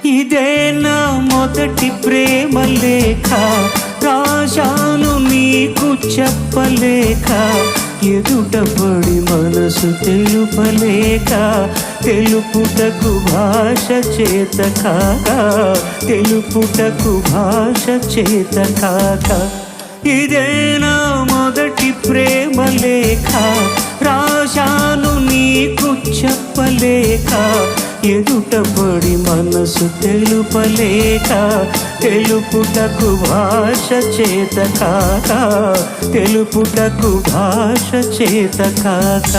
ఇదే నా మొదటి ప్రేమ లేఖ, రాశాను నీకు చెప్పలేక, ఎదుటపడి మనసు తెలుపలేక, తెలుపుటకు భాష చేత కాక, తెలుపుటకు భాష చేత కాక. ఇదే నా మొదటి ప్రేమ లేఖ, రాశాను నీకు చెప్పలేక, ఎదుటపడి మనసు తెలుపలేక, తెలుపుటకు భాష చేత కాక, తెలుపుటకు భాష చేత కాక.